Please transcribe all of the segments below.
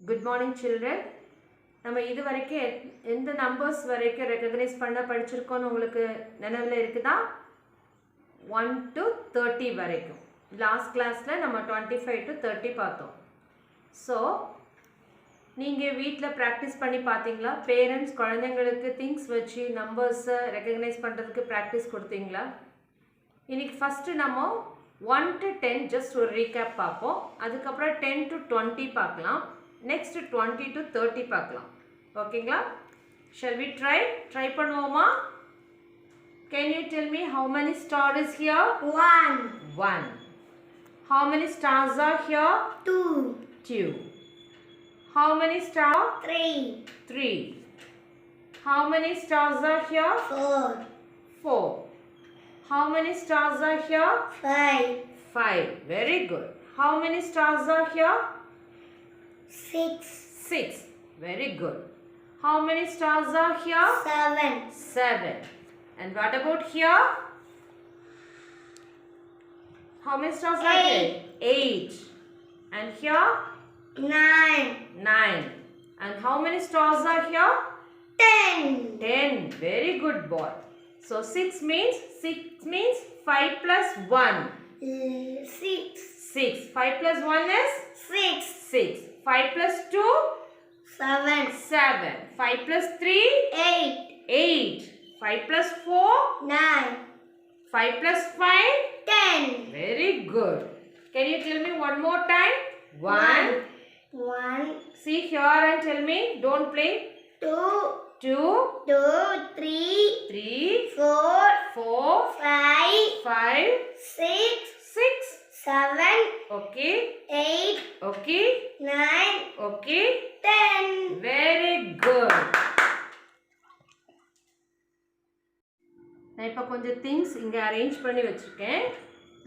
Good morning children. நம்ம இது வரைக்கும் எந்த நம்பர்ஸ் வரைக்கும் ரெகக்னைஸ் பண்ண படிச்சிருக்கோம்னு உங்களுக்கு நினைவில் இருக்குதா? 1 to 30 வரைக்கும். லாஸ்ட் கிளாஸில் நம்ம 25 to 30 பார்த்தோம். ஸோ நீங்கள் வீட்டில் ப்ராக்டிஸ் பண்ணி பார்த்தீங்களா? பேரண்ட்ஸ் குழந்தைங்களுக்கு திங்ஸ் வச்சு நம்பர்ஸை ரெகக்னைஸ் பண்ணுறதுக்கு ப்ராக்டிஸ் கொடுத்தீங்களா? இன்னைக்கு ஃபஸ்ட்டு நம்ம 1 to 10 ஜஸ்ட் ஒரு ரீகேப் பார்ப்போம். அதுக்கப்புறம் 10 to 20 பார்க்கலாம். நெக்ஸ்ட் 20 to 30 பார்க்கலாம். ஓகேங்களா? Shall we try? Try பண்ணுவோமா? Can you tell me how many stars is here? 1. 1. How many stars are here? 2. 2. How many stars? 3. 3. How many stars are here? 4. 4. How many stars are here? 5. 5. Very good. How many stars are here? 6. 6. Very good. How many stars are here? 7. 7. And what about here? How many stars are there? 8. And here? 9. 9. And how many stars are here? 10. 10. Very good boy. So 6 means 5 plus 1. 6. 6. 5 plus 1 is? 6. 6. 5 plus 2? 7. 7. 5 plus 3? 8. 8. 5 plus 4? 9. 5 plus 5? 10. Very good. Can you tell me one more time? 1. 1. See here and tell me. Don't play. 2. 2. 2. 3. 3. 4. 4. 5. 5. 6. 6. 7. Okay. 8. Okay. 9. Okay. 10. Very good. நான் இப்போ கொஞ்சம் things இங்கே arrange பண்ணி வச்சுருக்கேன்.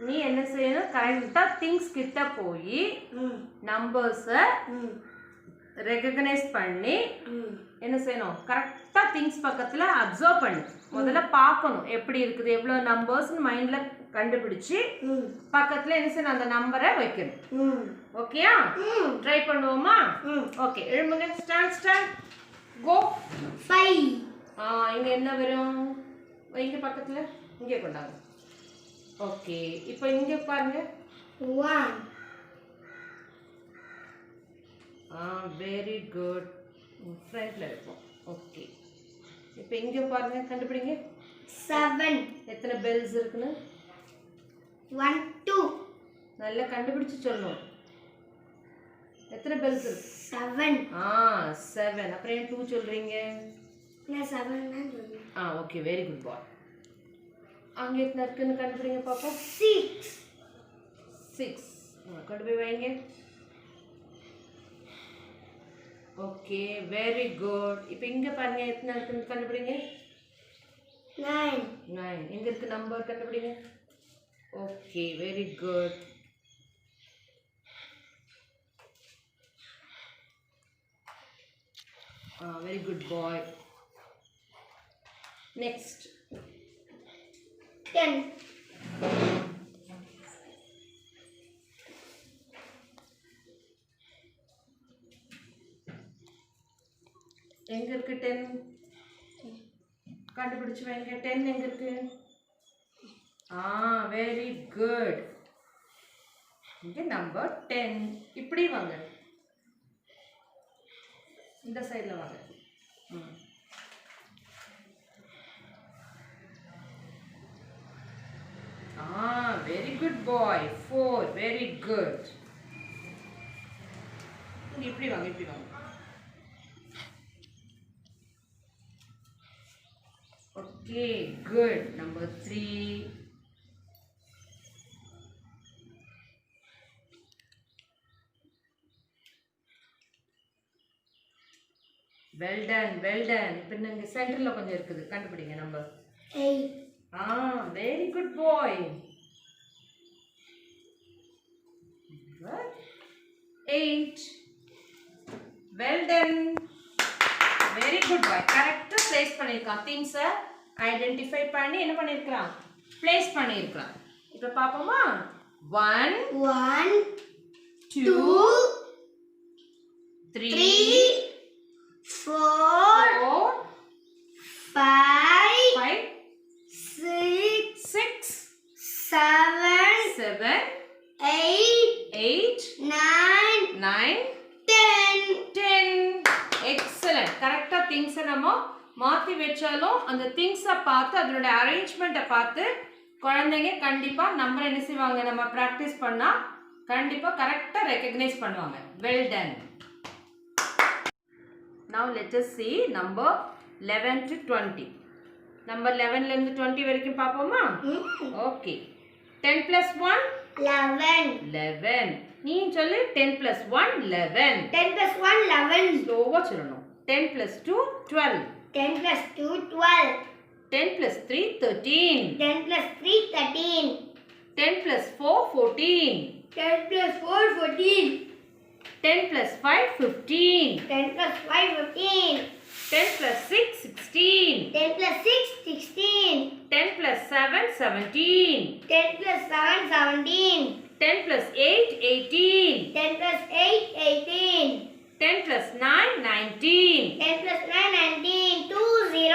நீ என்ன செய்யணும்? கரெக்டாக திங்ஸ் கிட்ட போய் நம்பர்ஸை ரெகக்னைஸ் பண்ணி என்ன செய்யணும்? கரெக்டாக திங்ஸ் பக்கத்தில் அப்சர்வ் பண்ணு. முதல்ல பார்க்கணும் எப்படி இருக்குது, எவ்வளோ நம்பர்ஸ்னு மைண்டில் கண்டுபிடிச்சி பக்கத்தில் என்ன செய்யணும்? அந்த நம்பரை வைக்கணும். ஓகேயா? ட்ரை பண்ணுவோமா? ஓகே, எழும்புங்க. ஸ்டாண்ட் கோ. 5. இங்கே என்ன வரும்? இங்கே பக்கத்தில் இங்கே கொண்டாங்க. ஓகே, இப்போ இங்கே பாருங்க. 1. Very good. ஃப்ரண்ட்ல இருக்கும். ஓகே, இப்போ இங்கே பாருங்க, கண்டுபிடிங்க. 7. எத்தனை பெல்ஸ் இருக்குன்னு 1 2. நல்லா கண்டுபிடிச்சு சொல்லணும். எத்தனை பெல்ஸ் இருக்கு? 7. 7. அப்புறம் ஏன் 2 சொல்றீங்க? நான் 7 தான் சொல்றேன். ஓகே, வெரி குட் பாய். அங்கே எத்தனை இருக்குன்னு கண்டுபிடிங்க பாப்போம். 6. 6. கொண்டு போய் வைங்க. Okay, very good. இப்போ இங்கே பாருங்க, எத்தனை இருக்குன்னு கண்டுபிடிங்க. 9. 9. எங்கே இருக்கு நம்பர்? கண்டுபிடிங்க. Okay, very good. Very good boy. Next. 10. எங்க இருக்கு 10? கண்டுபிடிச்சு வைங்க. 10 எங்க இருக்கு? Very good. இங்க நம்பர் 10. இப்படி வாங்க, இந்த சைடில் வாங்க. வெரி குட் பாய். 4. Very good. இப்படி வாங்க, இப்படி வாங்க. Okay, good. Number 3. Well done, well done. இப்போ இங்கே சென்டரில் கொஞ்சம் இருக்குது, கண்டுபிடிங்க நம்பர். 8. வெரி குட் பாய். 8. Well done. வெரி குட் பாய். கரெக்டாக பிளேஸ் பண்ணியிருக்கான். திங்ஸை ஐடென்டிஃபை பண்ணி என்ன பண்ணியிருக்கிறான்? பிளேஸ் பண்ணியிருக்கிறான். இப்போ பார்ப்போமா? 1 1 2 3 4 4 5 5 6 6 7 7 8 8 9 9 10 10 எக்ஸலென்ட் கரெக்டாக திங்ஸை நம்ம மாற்றி வச்சாலும் அந்த திங்ஸை பார்த்து அதனுடைய அரேஞ்ச்மெண்ட்டை பார்த்து குழந்தைங்க கண்டிப்பாக நம்பர் என்ன செய்வாங்க நம்ம ப்ராக்டிஸ் பண்ணால் கண்டிப்பாக கரெக்டாக ரெக்கக்னைஸ் பண்ணுவாங்க well done now let us see number 11 to 20 number 11லேருந்து 20 வரைக்கும் பார்ப்போமா ஓகே 10 plus 1 11 11 நீ சொல்லு 10 plus 1 11 10 plus 1 11 ஸ்லோவாக சொல்லணும் 10 plus 2 12 10 plus 2 12 10 plus 3 13 10 plus 3 13 10 plus 4 14 10 plus 4 14 10 plus 5 15 10 plus 5 15 10 plus 6 16 10 plus 6 16 10 plus 7 17 10 plus 7 17 10 plus 8 18 10 plus 8 18 10 plus 9 19 10 plus 9 19 20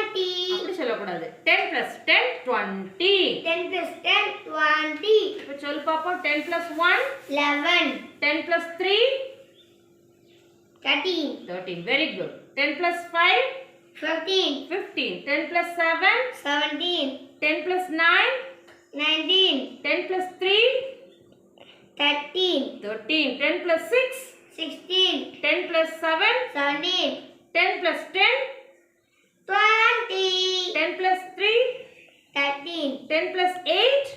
20 அப்படி சொல்லக்கூடாது 10 plus 10 20 10 plus 10 20 இப்போ சொல்லு பாப்போம் 10 plus 1 11 10 plus 3 13 13 very good 10 plus 5 15 15 10 plus 7 17 10 plus 9 19 10 plus 3 13 13 10 plus 6 16 10 plus 7 17 10 plus 10 20 10 plus 3 13 10 plus 8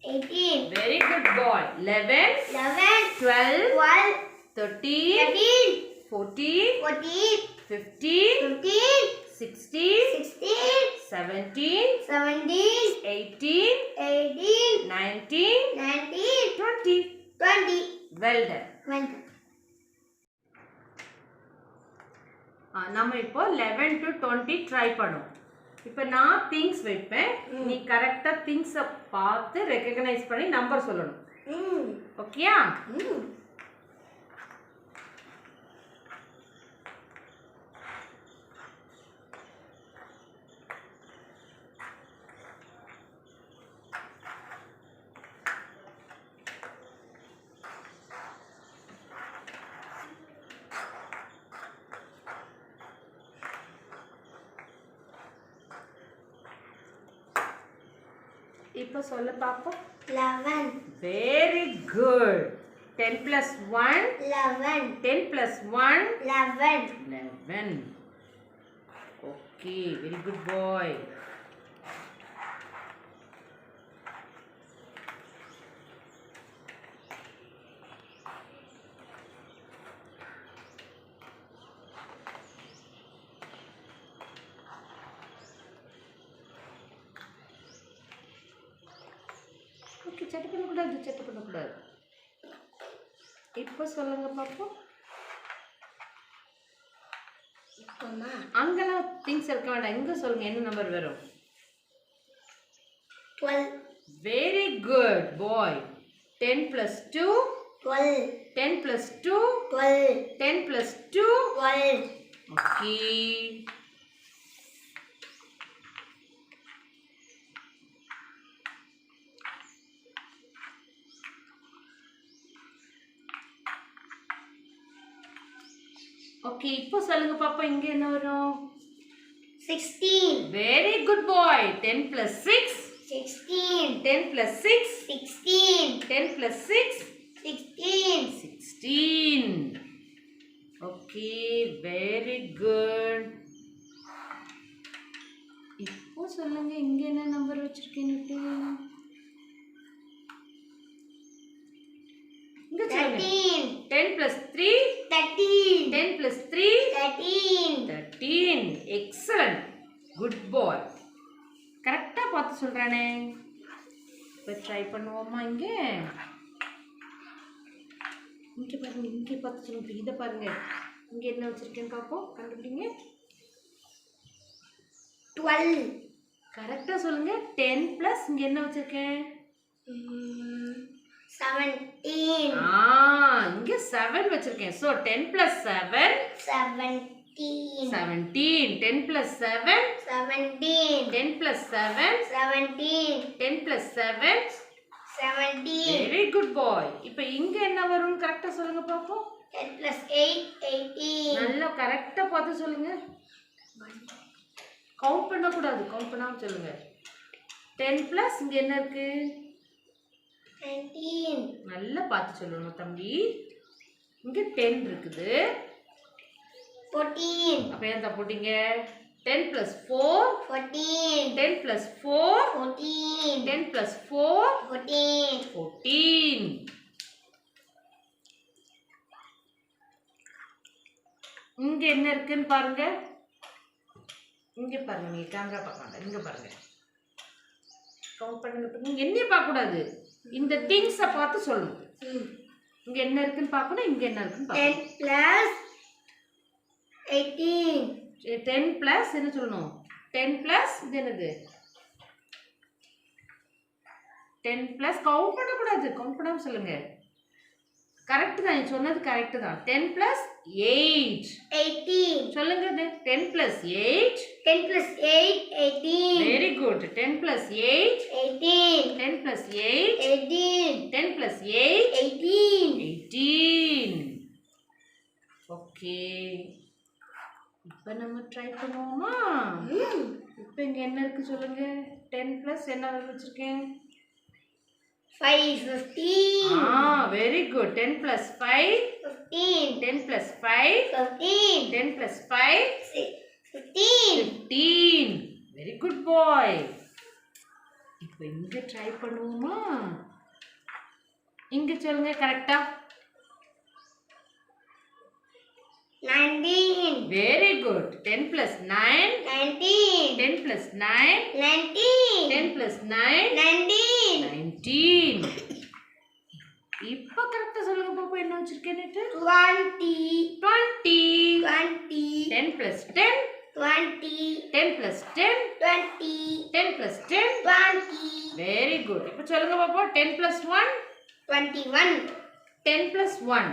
18 very good boy 11 11 12 12 13 13 14 14 15 15 16 16 17 17 18 18 19 19 20 20 well done நம்ம இப்போ 11 to 20 try பண்ணுவோம் இப்போ நான் திங்ஸ் வைப்பேன் நீ கரெக்டாக திங்ஸை பார்த்து ரெக்கக்னைஸ் பண்ணி நம்பர் சொல்லணும் ஓகேயா இப்போ சொல்ல பாப்போம் 11 very good 10 plus 1 11 10 plus 1 11 11 okay very good boy சட்டை பண்ணக்கூடாது இப்போ சொல்லுங்க பாப்போம் அங்கெல்லாம் திங்ஸ் இருக்க வேண்டாம் இங்க சொல்லுங்க என்ன நம்பர் வரும் 12 வெரி குட் பாய் 10 plus 2 12 10 plus 2 12 10 plus 2 12 okay okay இப்போ சொல்லுங்க பாப்பா இங்க என்ன வரும் 16 வெரி குட் பாய் 10 plus 6 16 10 plus 6 16 10 plus 6 16 16 okay very good இப்போ சொல்லுங்க இங்க என்ன நம்பர் வச்சிருக்கீங்க இங்க சொல்லுங்க 10 plus 3 13 10 plus 3 13 13 excellent good boy கரெக்டா பார்த்து சொல்றானே இப்போ ட்ரை பண்ணுவோமா இங்க பாருங்க இங்கே பார்த்து சொல்லுங்க இதை பாருங்க இங்க என்ன வச்சிருக்கேன்னு பார்ப்போம் கண்டுபிடிங்க 12 கரெக்டா சொல்லுங்க 10 plus இங்க என்ன வச்சிருக்கேன் 17. இங்க 7 வச்சிருக்கேன். So 10 plus 7 17. 17. 10 plus 7 17. 10 plus 7 17. 10 plus 7 17. very good boy. இப்போ இங்க என்ன வரும் கரெக்ட்டா சொல்லுங்க பாப்போம். 10 plus 8, 18. நல்லா கரெக்ட்டா பார்த்து சொல்லுங்க. கவுண்ட் பண்ண கூடாது. கவுண்ட் பண்ணாம சொல்லுங்க. 10 plus இங்க என்ன இருக்கு? 19. நல்லா பார்த்து சொல்லணும் தம்பி. இங்க 10 இருக்குது. 14. அப்ப என்ன போட்டீங்க? 10 plus 4 14. 10 plus 4 14. 10 plus 4 14. 14. இங்க என்ன இருக்குன்னு பாருங்க. இங்க பாருங்க. நீங்க கேமரா பார்க்க இங்க பாருங்க. கவுண்ட் பண்ணுங்க. நீங்க என்ன பார்க்க கூடாது. இந்த திங்ஸை பார்த்து சொல்லணும். இங்க என்ன இருக்குன்னு பார்க்கணும். இங்க என்ன இருக்குன்னு பார்க்கணும். 10 plus 18. 10 plus என்ன சொல்லணும்? 10 plus இது என்னது? 10 plus கவுண்ட் பண்ண கூடாது. கவுண்ட் பண்ணாம சொல்லுங்க. கரெக்ட் தான். நீ சொன்னது கரெக்ட் தான். 10 plus 8 18. சொல்லுங்க. 10 plus 8 10 plus 8, 18. very good. 10 plus 8 18. 10 plus 8 18. 10 plus 8 18. 18. Okay. இப்போ நம்ம ட்ரை பண்ணுவோமா? இப்போ இங்க என்ன இருக்கு சொல்லுங்க. 10 plus என்ன வச்சிருக்கேன்? 5, 15. Very good. 10 plus 5 15. 10 plus 5 15. 10 plus 5 15. 15. Very good பாய். இப்போ இங்க ட்ரை பண்ணுவோமா? இங்க சொல்லுங்க கரெக்ட்டா. 19. Very good. 10 plus 9 19. 10 plus 9 19. 10 plus 9 19. 19. இப்போ கரெக்ட்டா சொல்லுங்க பாப்பா. என்ன வச்சிருக்கேன்னு? 20. 20. 20. 10 plus 10 20. 10 plus 10 20. 10 plus 10 20. Very good. இப்போ சொல்லுங்க பாப்பா. 10 plus 1 21. 10 plus 1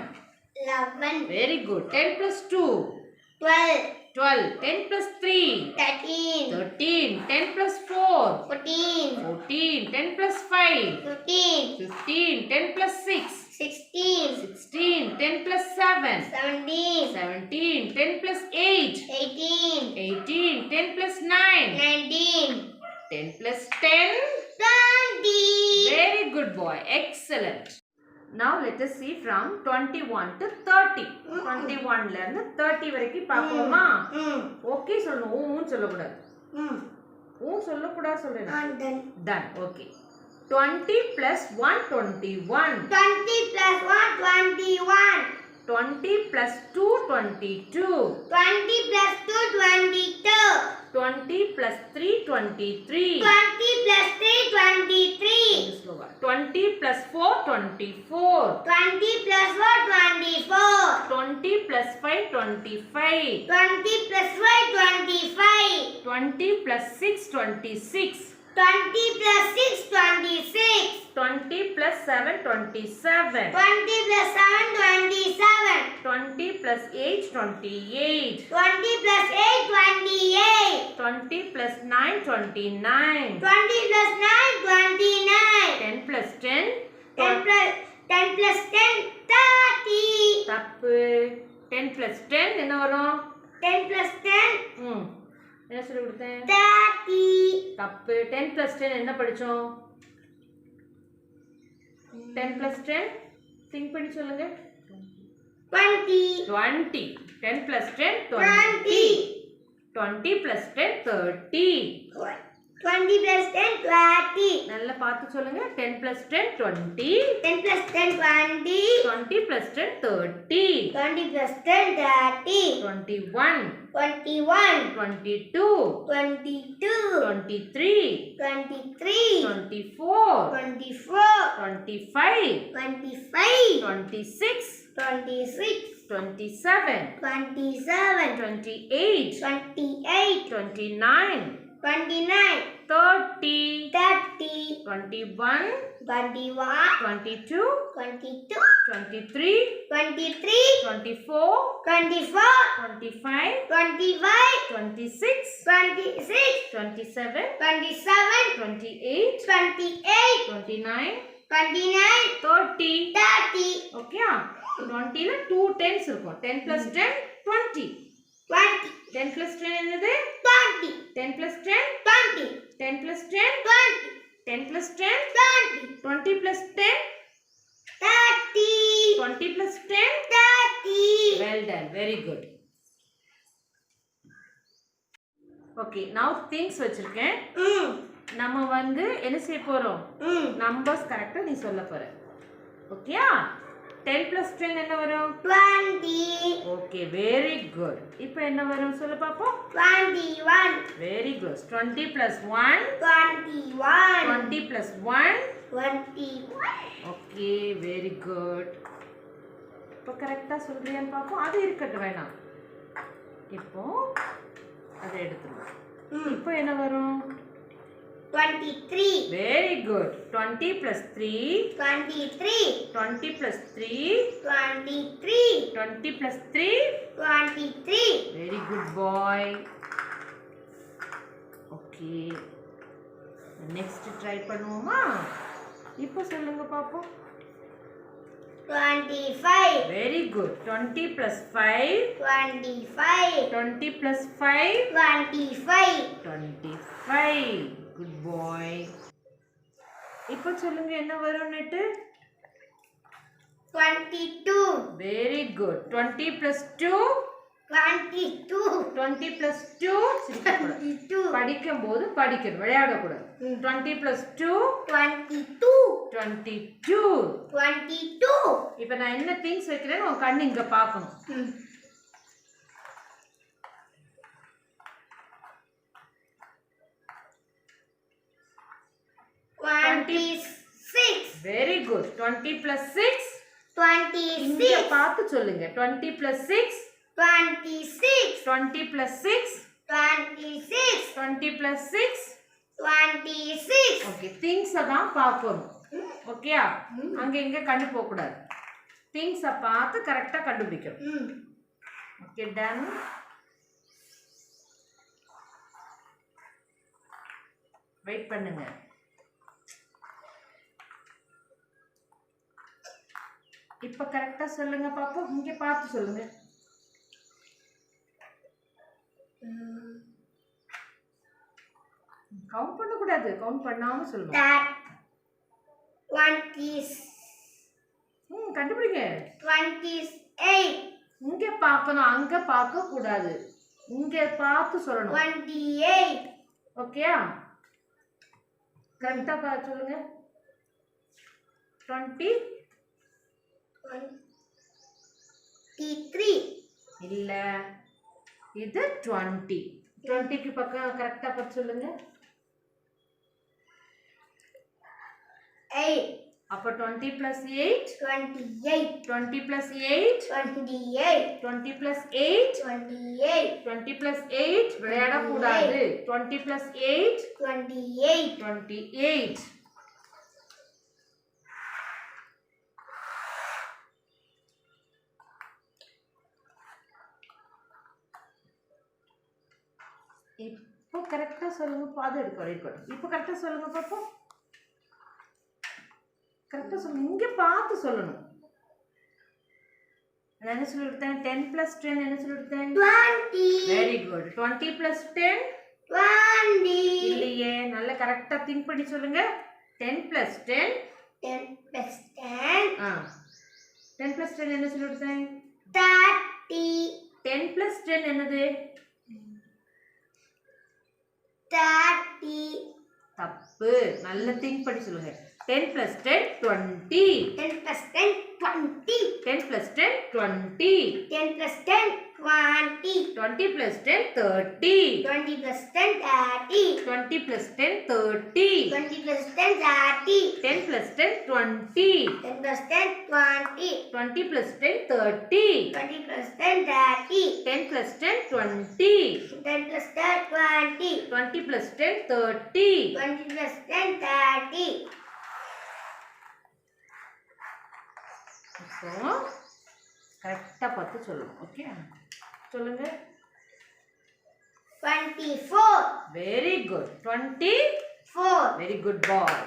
11. very good. 10 plus 2 12. 12. 10 plus 3 13. 13. 10 plus 4 14. 14. 10 plus 5 15. 15. 10 plus 6 16. 16. 10 plus 7 17. 17. 10 plus 8 18. 18. 10 plus 9 19. 10 plus 10 20. very good boy. Excellent. Now let us see from 21 to 30. 21 ல இருந்து 30 வரைக்கும் பார்ப்போமா? ஓகே சொல்லணும். ஊன்னு சொல்லக்கூடாது. ஊ சொல்லக்கூடாது சொல்றேன். Done. Okay. 20 plus 1 21. 20 plus 1 21. 20 plus 2 22. 20 plus 2 22. 20 plus 3 23. 20 plus 3 23. 20 plus 4 24. 20 plus 4 24. 20 plus 5 25. 20 plus 5 25. 20 plus 6 26. 20 plus 6 26. 20 plus 7 27. 20 plus 7 27. 20 plus 8 28. 20 plus 8 28. 20 plus 9 29. 20 plus 9 29. 10 plus 10 10 plus 10 30. தப்பு. 10 plus 10 என்ன வரும்? 10 plus 10 என்ன சொல்லி கொடுத்தேன்? 30. தப்பு. 10 plus 10 என்ன படிச்சோம்? 10 plus 10 think பண்ணி சொல்லுங்க. 20. 20. 10 plus 10 20. 20 plus 10 30. 20 plus 10 30. நல்லா பார்த்து சொல்லுங்க. 10 plus 10 20. 10 plus 10 20. 20 plus 10 30. 20 plus 10 30. 21. 21. 22. 22. 23. 23. 24. 24. 25. 25. 26. 26. 27. 27. 28. 28. 29. 29. 30, 30, 21, 21, 22, 22, 23, 23, 24, 24, 25, 25, 26, 26, 27, 27, 28, 28, 29, 29, 30. 30, Okay, 20 ல 2 10s இருக்கும். 10 plus 10 20. 20, 10 plus 10 என்னது? 20, 10 plus 10 20, 10 plus 10 20, 10 plus 10 20, 20 plus 10 30, 20 plus 10. 30. Well done, very good. Okay, now things வச்சிருக்கேன். நம்ம வந்து என்ன செய்ய போறோம்? நம்பர்ஸ் கரெக்ட்டா நீ சொல்ல போற. ஓகேயா? 10 plus 10 என்ன வரும்? 20, ஓகே, வெரி குட். இப்போ என்ன வரும் சொல்ல பாப்போம். 21, very good. 20 plus 1 21, 20 plus 1. 21. Okay, very good. இப்போ கரெக்ட்டா சொல்றியான்னு பாப்போம். அது இருக்கட்டும் வேணாம். இப்போ அதை எடுத்துருவோம். இப்போ என்ன வரும்? 23, very good. 20 plus 3 23, 20 plus 3 23, 20 plus 3. 23. Very good boy. Okay. Next try பண்ணுவோமா? இப்போ சொல்லுங்க பாப்போம். 25, Very good. 20 plus 5 25, 20 plus 5 25, 25. Good boy. இப்போ சொல்லுங்க என்ன வரும் net? 22, Very good. 20 plus 2 22, 20 plus 2 22, படிக்கும்போது படிக்கணும், விளையாடக்கூடாது. 20 plus 2 22, 22. 22. இப்போ நான் என்ன திங்ஸ் வைக்கிறேன்னு உன் கண்ணு இங்க பார்க்கணும். 26, வெரி குட். 20 plus 6 இங்க 26, பார்த்து சொல்லுங்க. 20 plus 6 26, 20 plus 6 26, 20 plus 6. 26. Okay, things தான் பார்க்கணும். ஓகேயா? அங்க இங்க கண்டு போக கூடாது. திங்ஸ் பார்த்து கரெக்ட்டா கண்டுபிடிக்கணும். Okay, ton. வெயிட் பண்ணுங்க. இப்ப கரெக்ட்டா சொல்லுங்க பாப்போம். இங்க பார்த்து சொல்லுங்க. கவுண்ட் பண்ண கூடாது. கவுண்ட் பண்ணாம சொல்லணும். That one is கண்டுபிடிங்க. 28, இங்க பார்க்கணும், அங்க பார்க்க கூடாது. இங்க பார்த்து சொல்லணும். 28, ஓகேயா? கரெக்ட்டா சொல்லுங்க. 20 23, இல்ல, இது 20. 20க்கு பக்கம் கரெக்ட்டா பார்த்து சொல்லுங்க. 8, அப்ப 20 plus 8 28, 20 plus 8 28, 20 plus 8 28, 20 plus 8 விளையாட கூடாது. 20 plus 8 28, 28. இப்போ கரெக்ட்டா சொல்லுங்க. பாது எடுக்கணும். இப்போ கரெக்ட்டா சொல்லுங்க பாப்போம். கரெக்ட்டா சொல்லுங்க. இங்க பார்த்து சொல்லணும். நான் என்ன சொல்லிட்டேன்? 10 plus 10 என்ன சொல்லிட்டேன்? 20, வெரி குட். 20 plus 10 20, இல்லையே, நல்ல கரெக்ட்டா திங்க் பண்ணி சொல்லுங்க. 10 plus 10 10 plus 10, 10 plus 10 என்ன சொல்லிட்டேன்? 30, 10 plus 10 என்னது? 30, தப்பு. நல்ல திங்க் பண்ணி சொல்லுங்க. 10 plus 10, 20. 10 plus 10, 20. 10 plus 10, 20. 10 plus 10, 20. 20 plus 10, 30. 20 plus 10, 30. 20 plus 10, 30. 20 plus 10, 30. 10 plus 10, 20. 10 plus 10, 20. 20 plus 10, 30. 20 plus 10, 30. 10 plus 10, 20. 10 plus 10, 20. 20 plus 10, 30. 20 plus 10, 30. So கரெக்டாக பார்த்து சொல்லணும். ஓகே சொல்லுங்க. 24. Very good. 24. வெரி குட் பாய்.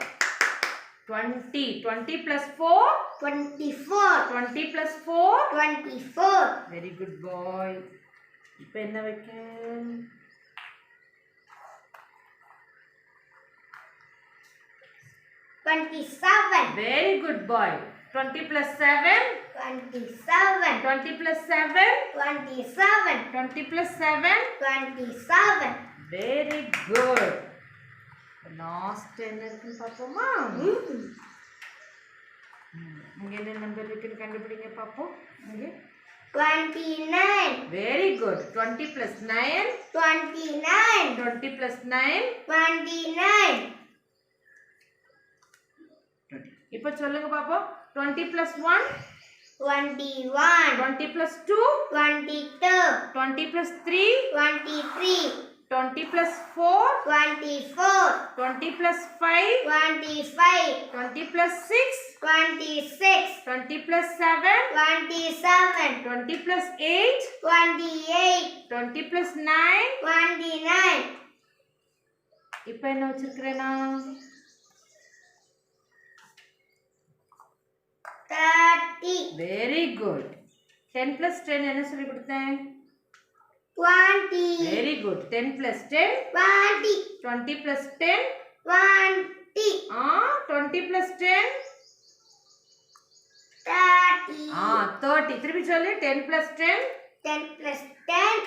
20. 20 plus 4. 24. 20 plus 4. 24. வெரி குட் பாய். இப்போ என்ன வைக்க? 27. வெரி குட் பாய். 20 plus 7. 27. 20 plus 7. 27. 20 plus 7. 27. Very good. Last என்ன இருக்குன்னு பார்ப்போமா? இங்க என்ன நம்பர் இருக்குன்னு கண்டுபிடிங்க பார்ப்போம். இங்க 29. Very good. 20 plus 9. 29. 20 plus 9. 29. இப்போ சொல்லுங்க பாப்போம். 20 plus 1. 21. 20 plus 2. 22. 20 plus 3. 23. 20 plus 4. 24. 20 plus 5. 25. 20 plus 6. 26. 20 plus 7. 27. 20 plus 8. 28. 20 plus 9. 29. இப்போ என்ன வச்சிருக்கிறேனா? 30. Very good. 10 plus 10 என்ன சொல்லி கொடுத்தேன்? 20. Very good. 10 plus 10. 20. 20 plus 10. 20. 20 plus 10. 30. 30. திருப்பி சொல்லு. 10 plus 10. 10 plus 10.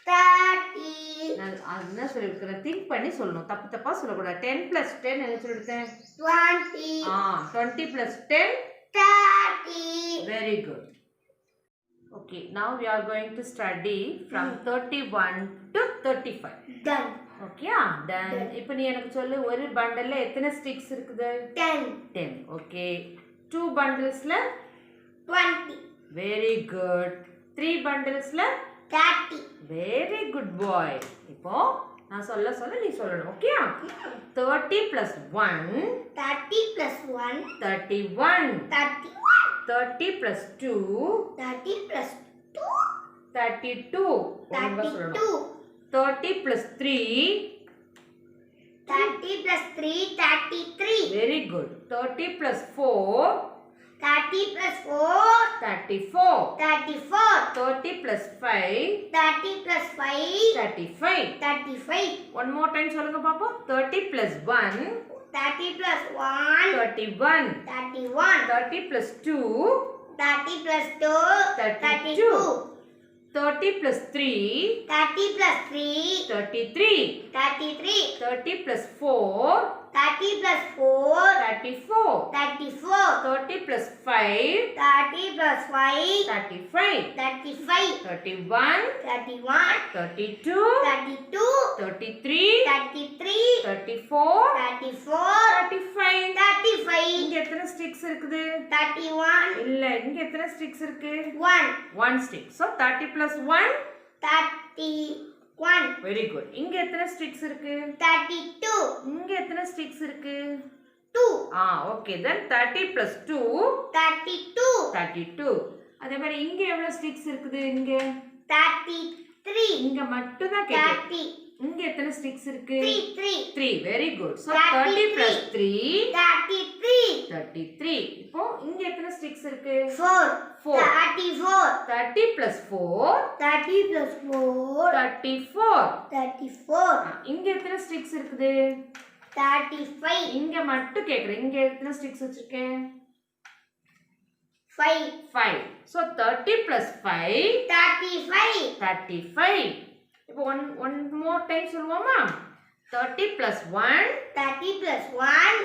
30. அது என்ன சொல்லியிருக்கிறேன்? திங்க் பண்ணி சொல்லணும். தப்பு தப்பா சொல்லக்கூடாது. 10 plus 10 என்ன சொல்லியிருக்கேன்? 20. 20 plus 10. 30. Very good. Okay, now we are going to study from 31 to 35. Done. Okay, done. இப்போ நீ எனக்கு சொல்லு, ஒரு பண்டல்ல எத்தனை ஸ்டிக்ஸ் இருக்குது? 10. 10. Okay. 2 bundlesல 20. very good. 3 bundlesல 30. very good boy. இப்போ நான் சொல்ல நீ சொல்லணும். Okay? 30 plus 1. 30 plus 1. 31. 31. 30 plus 2. 30 plus 2. 32. 32. 30 plus 3. 30 plus 3. 33. Very good. 30 plus 4. 30 plus 4. 34. 34. 30 plus 5. 30 plus 5. 35. 35. One more time சொல்லுங்க பாப்போம். 30 plus 1. 30 plus 1. 31. 31. 30 plus 2. 30 plus 2. 32. 30 plus 3. 30 plus 3. 33. 33. 30 plus 4. 30 plus 4. 34. 34. 30 plus 5. 30 plus 5. 35. 35. 31. 31. 32. 32. 33. 33. 34. 34. 35. 35. இங்க எத்தனை sticks இருக்குது? 31. இல்ல, இங்க எத்தனை ஸ்டிக்ஸ் இருக்கு? 1. 1 stick. So 30 plus 1. 31. Very good. இங்க எத்தனை ஸ்டிக்ஸ் இருக்கு? 32. இங்க எத்தனை ஸ்டிக்ஸ் இருக்கு? 2. Okay. Then 30 plus 2. 32. 32. அதே மாதிரி இங்க எவ்வளவு ஸ்டிக்ஸ் இருக்குது? இங்க 33. இங்க மட்டும் தான் கேக்குறேன். 30. இங்க எத்தனை ஸ்டிக்ஸ் இருக்கு? 3. 3. Very good. So 30 plus 3. 33. 33. இப்போ இங்க எத்தனை ஸ்டிக்ஸ் இருக்கு? 4. 4. 34. 30 plus 4. 30 plus 4. 34. 34. இங்க எத்தனை ஸ்டிக்ஸ் இருக்குது? 35. இங்க மட்டும் கேக்குறேன். இங்க எத்தனை ஸ்டிக்ஸ் வச்சிருக்கேன்? 5. 5. So 30 plus 5. 35. 35. இப்போ one more time சொல்லுவோமா? 30 plus 1. 30 plus 1.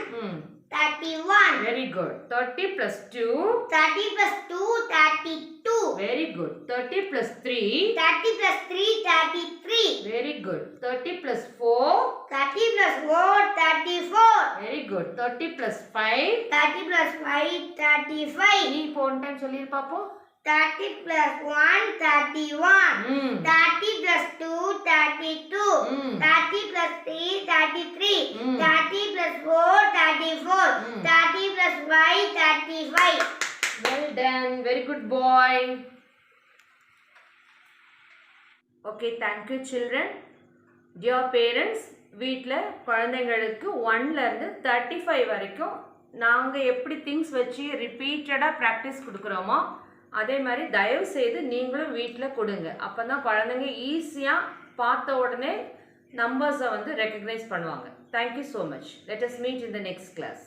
31. Very good. 30 plus 2. 30 plus 2, 32. Very good. 30 plus 3. 30 plus 3, 33. Very good. 30 plus 4. 30 plus 4, 34. Very good. 30 plus 5. 30 plus 5, 35. நீ இப்போ one time சொல்லிரு பாப்போம். 30 plus 1, 31. ம் 30 plus 2, 32. ம் 30 plus 3, 33. Mm. 30 plus 4, 34. Mm. 30 plus 5, 35. well done. Very good boy. Okay, thank you children. Dear parents, வீட்டில் குழந்தைங்களுக்கு 1ல இருந்து 35 வரைக்கும் நாங்கள் எப்படி திங்ஸ் வச்சு ரிப்பீட்டடாக ப்ராக்டிஸ் கொடுக்குறோமோ அதே மாதிரி தயவு செய்து நீங்களும் வீட்டில் கொடுங்க. அப்போ தான் குழந்தைங்க ஈஸியாக பார்த்த உடனே நம்பர்ஸை வந்து ரெக்கக்னைஸ் பண்ணுவாங்க. Thank you so much. Let us meet in the next class.